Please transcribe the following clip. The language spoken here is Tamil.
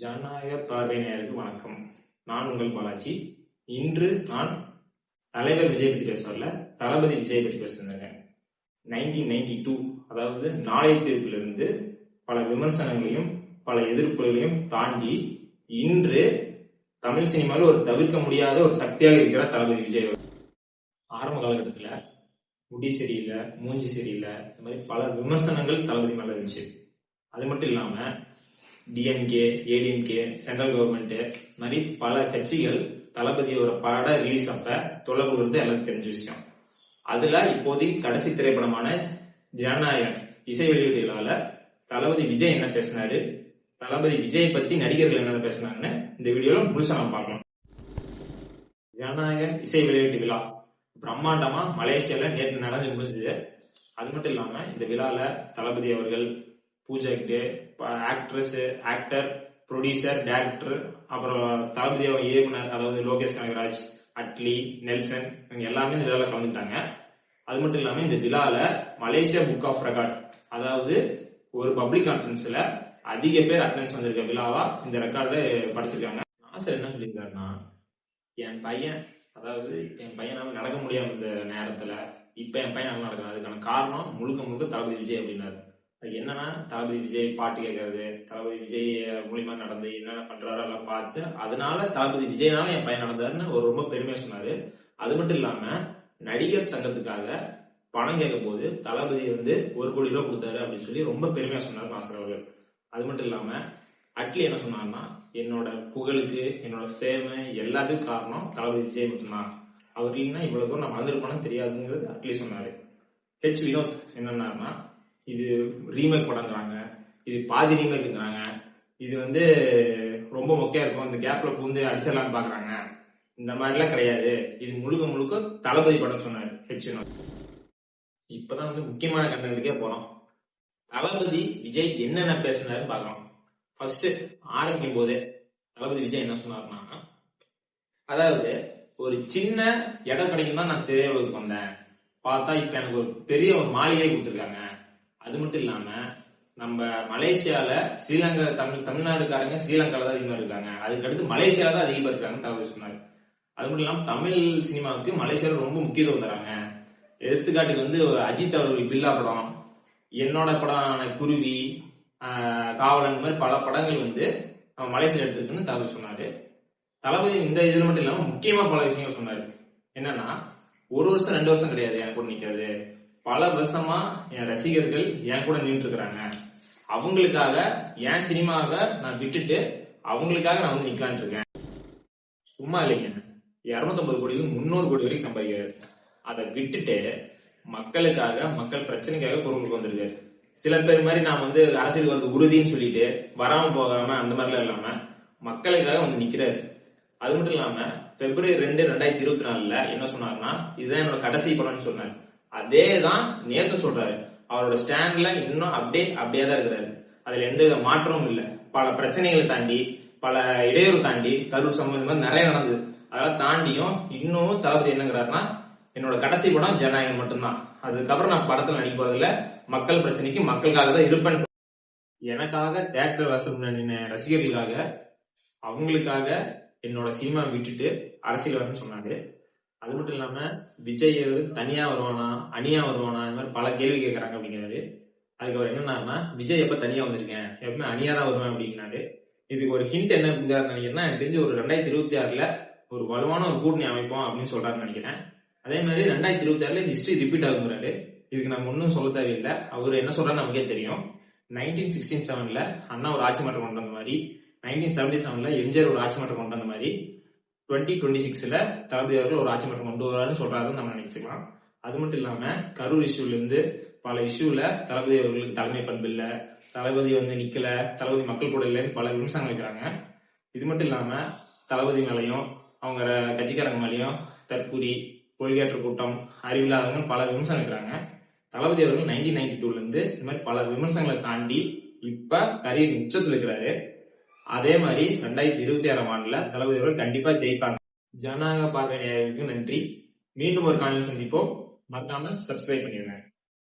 ஜனநாயக பார்வை நேயர்களுக்கு வணக்கம். நான் உங்கள் பாலாஜி. இன்று நான் தலைவர் விஜய் பற்றி பேச வரல, தளபதி விஜய் பற்றி பேசுறேங்க. 1992 அதாவது நாளைய தீர்ப்பிலிருந்து பல விமர்சனங்களையும் பல எதிர்ப்புகளையும் தாண்டி இன்று தமிழ் சினிமாவில் ஒரு தவிர்க்க முடியாத ஒரு சக்தியாக இருக்கிற தளபதி விஜய். ஆரம்ப காலகட்டத்தில் முடி சரியில்லை, மூஞ்சி சரியில்லை, இந்த மாதிரி பல விமர்சனங்கள் தளபதி மேல இருந்துச்சு. அது மட்டும் இல்லாம டிஎம்கே, ஏடிஎம்கே, சென்ட்ரல் கவர்மெண்ட் மாதிரி பல கட்சிகள் தளபதியோட பட ரிலீஸ் அப்ப தொடர்புகிறது எல்லாரும் தெரிஞ்ச விஷயம். அதுல இப்போதைக்கு கடைசி திரைப்படமான ஜனநாயகன் இசை வெளியீட்டு விழால தளபதி விஜய் என்ன பேசினாரு, தளபதி விஜய் பத்தி நடிகர்கள் என்ன பேசினாங்கன்னு இந்த வீடியோல முழுசா நம்ம பார்க்கலாம். ஜனநாயகன் இசை வெளியீட்டு விழா பிரம்மாண்டமா மலேசியால நேற்று நடந்து முடிஞ்சது. அது மட்டும் இல்லாம இந்த விழால தளபதி அவர்கள், பூஜா கிட்டே, ஆக்ட்ரஸ், ஆக்டர், ப்ரொடியூசர், டைரக்டர், அப்புறம் தளபதி இயக்குனர் அதாவது லோகேஷ் கனகராஜ், அட்லி, நெல்சன் இவங்க எல்லாமே இந்த விழால கலந்துட்டாங்க. அது மட்டும் இல்லாம இந்த விழால மலேசியா புக் ஆஃப் ரெக்கார்ட் அதாவது ஒரு பப்ளிக் கான்ஃபரன்ஸ்ல அதிக பேர் அட்டெண்டன்ஸ் வந்திருக்க விழாவா இந்த ரெக்கார்டு படிச்சிருக்காங்க. ஆசர் என்ன சொல்லியிருக்காருன்னா, என் பையனால நடக்க முடியாம இந்த நேரத்துல இப்ப என் பையன் நல்லா நடக்கிறான், அதுக்கான காரணம் முழுக்க முழுக்க தளபதி விஜய் அப்படின்னாரு. அது என்னன்னா, தளபதி விஜய் பாட்டு கேட்கறது, தளபதி விஜய் மூலியமா நடந்து என்னென்ன பண்றாரு எல்லாம் பார்த்து அதனால தளபதி விஜய்னால என் பையன் நடந்தாருன்னு ஒரு ரொம்ப பெருமையா சொன்னாரு. அது மட்டும் இல்லாம நடிகர் சங்கத்துக்காக பணம் கேட்கும் போது தளபதி 1 கோடி ரூபாய் கொடுத்தாரு அப்படின்னு சொல்லி ரொம்ப பெருமையா சொன்னாரு நாசர் அவர்கள். அது மட்டும் இல்லாம அட்லி என்ன சொன்னாருன்னா, என்னோட புகழுக்கு, என்னோட ஃபேமு எல்லாத்துக்கும் காரணம் தளபதி விஜய் மட்டும்தான், அவர் இல்லைன்னா இவ்வளவு தூரம் நான் வளர்ந்துருப்பானு தெரியாதுங்கிறது அட்லி சொன்னாரு. வினோத் என்னன்னாருன்னா, இது ரீமேக் படங்கிறாங்க, இது பாதி ரீமேக்குங்கிறாங்க, இது ரொம்ப மொக்கையா இருக்கும், இந்த கேப்ல பூந்து அடிச்சிடலான்னு பாக்குறாங்க, இந்த மாதிரிலாம் கிடையாது, இது முழுக்க முழுக்க தளபதி படம் சொன்னாரு வினோத். இப்பதான் முக்கியமான கண்டென்ட்டுக்கே போறோம். தளபதி விஜய் என்னென்ன பேசினாருன்னு பார்க்கலாம். ஃபர்ஸ்ட் ஆரம்பிக்கும் போதே தளபதி விஜய் என்ன சொன்னாருன்னா, அதாவது ஒரு சின்ன இடம் கிடைக்கும் தான் நான் திரையுலகுக்கு வந்தேன், பார்த்தா இப்ப எனக்கு ஒரு பெரிய ஒரு மாளிகை கொடுத்துருக்காங்க. அது மட்டும் இல்லாம நம்ம மலேசியால ஸ்ரீலங்கா தமிழ்நாடுக்காரங்க ஸ்ரீலங்கால தான் அதிகமா இருக்காங்க, அதுக்கு அடுத்து மலேசியால தான் அதிகமா இருக்காங்க தளபதி சொன்னாரு. அது மட்டும் இல்லாம தமிழ் சினிமாவுக்கு மலேசியால ரொம்ப முக்கியத்துவம் தராங்க. எடுத்துக்காட்டுக்கு அஜித் அவர்கள் பில்லா படம், என்னோட படம் குருவி, காவலன் மாதிரி பல படங்கள் மலேசியா எடுத்துருக்குன்னு தளபதி சொன்னாரு. தளபதி இந்த இதுல மட்டும் இல்லாம முக்கியமா பல விஷயங்கள் சொன்னாரு. என்னன்னா, 1 வருஷம் 2 வருஷம் கிடையாது என் கூட நிக்கிறது, பல வருஷமா என் ரசிகர்கள் என் கூட நின்று இருக்கிறாங்க, அவங்களுக்காக என் சினிமாவை நான் விட்டுட்டு அவங்களுக்காக நான் நிக்கலான் இருக்கேன். சும்மா இல்லைங்க, 250 கோடியிலும் 300 கோடி வரைக்கும் சம்பாதிக்கிறாரு. அதை விட்டுட்டு மக்களுக்காக, மக்கள் பிரச்சனைக்காக குரலுக்கு வந்திருக்காரு. சில பேர் மாதிரி நான் அரசியல் வந்து உறுதின்னு சொல்லிட்டு வராம போகாம அந்த மாதிரிலாம் இல்லாம மக்களுக்காக நிக்கிறாரு. அது மட்டும் இல்லாம February 2, 2024 என்ன சொன்னாருன்னா, இதுதான் என்னோட கடைசி படம்னு சொன்னாரு. அதேதான் நேத்து சொல்றாரு. அவரோட ஸ்டாண்ட்ல இன்னும் அப்படியே தான் இருக்கிறாரு. அதுல எந்த வித மாற்றமும் இல்ல. பல பிரச்சனைகளை தாண்டி, பல இடையூறு தாண்டி, கரூர் சம்பந்தம் நிறைய நடந்தது, அதெல்லாம் தாண்டியும் இன்னும் தளபதி என்னங்கிறாருன்னா, என்னோட கடைசி படம் ஜனநாயகன் மட்டும்தான், அதுக்கப்புறம் நான் படத்துல நடிக்க போதில்ல, மக்கள் பிரச்சனைக்கு மக்களுக்காக தான் இருப்பேன், எனக்காக தியேட்டர் வாசல் நின்ன ரசிகர்களுக்காக, அவங்களுக்காக என்னோட சினிமா விட்டுட்டு அரசியல் வரணும்னு சொன்னாரு. அது மட்டும் இல்லாம விஜய் தனியா வருவானா, அணியா வருவானா, இந்த மாதிரி பல கேள்வி கேட்கறாங்க அப்படிங்கிறாரு. அதுக்கு அவர் என்னன்னா, விஜய் எப்ப தனியா வந்திருக்கேன், எப்பவுமே அணியா தான் வருவேன் அப்படிங்கிறாரு. இதுக்கு ஒரு ஹிண்ட் என்ன நினைக்கிறேன்னா, எனக்கு தெரிஞ்சு ஒரு 2026 ஒரு வலுவான ஒரு கூட்டணி அமைப்போம் அப்படின்னு சொல்றாருன்னு நினைக்கிறேன். அதே மாதிரி 2026 ஹிஸ்டரி ரிப்பீட் ஆகுங்கிறாரு. இதுக்கு நம்ம ஒன்னும் சொல்ல தேவையில்லை, அவர் என்ன சொல்றாரு நமக்கே தெரியும். 1967 அண்ணா ஒரு ஆட்சி மாற்றம் கொண்டு வந்த மாதிரி, 1977 எம்ஜிஆர் ஒரு ஆட்சி மாற்றம் கொண்டு வந்த மாதிரி 2026 தளபதி அவர்கள் ஒரு ஆட்சி மாற்றம் கொண்டு வராருன்னு சொல்றாருன்னு நம்ம நினைச்சுக்கலாம். அது மட்டும் இல்லாம கரூர் இஷ்யூல இருந்து பல இஷ்யூல தளபதி அவர்களுக்கு தலைமை பண்பு இல்ல, தளபதி நிக்கல, தளபதி மக்கள் கூட இல்லைன்னு பல விமர்சனம் வைக்கிறாங்க. இது மட்டும் இல்லாம தளபதி மேலையும் அவங்க கட்சிக்காரங்க மேலையும் தற்கூரி, கொள்கையற்ற கூட்டம், அறிவில்லாதவங்க பல விமர்சனம் வைக்கிறாங்க. தளபதி அவர்கள் 1992 இருந்து இந்த மாதிரி பல விமர்சனங்களை தாண்டி இப்ப கரியர் உச்சத்துல இருக்கிறாரு. அதே மாதிரி 2026 தளபதி அவர்கள் கண்டிப்பா ஜெயிப்பாங்க. ஜனநாயக பார்வை நேயர்களுக்கு நன்றி. மீண்டும் ஒரு காணொலியில் சந்திப்போம். மறக்காம சப்ஸ்கிரைப் பண்ணிடுங்க.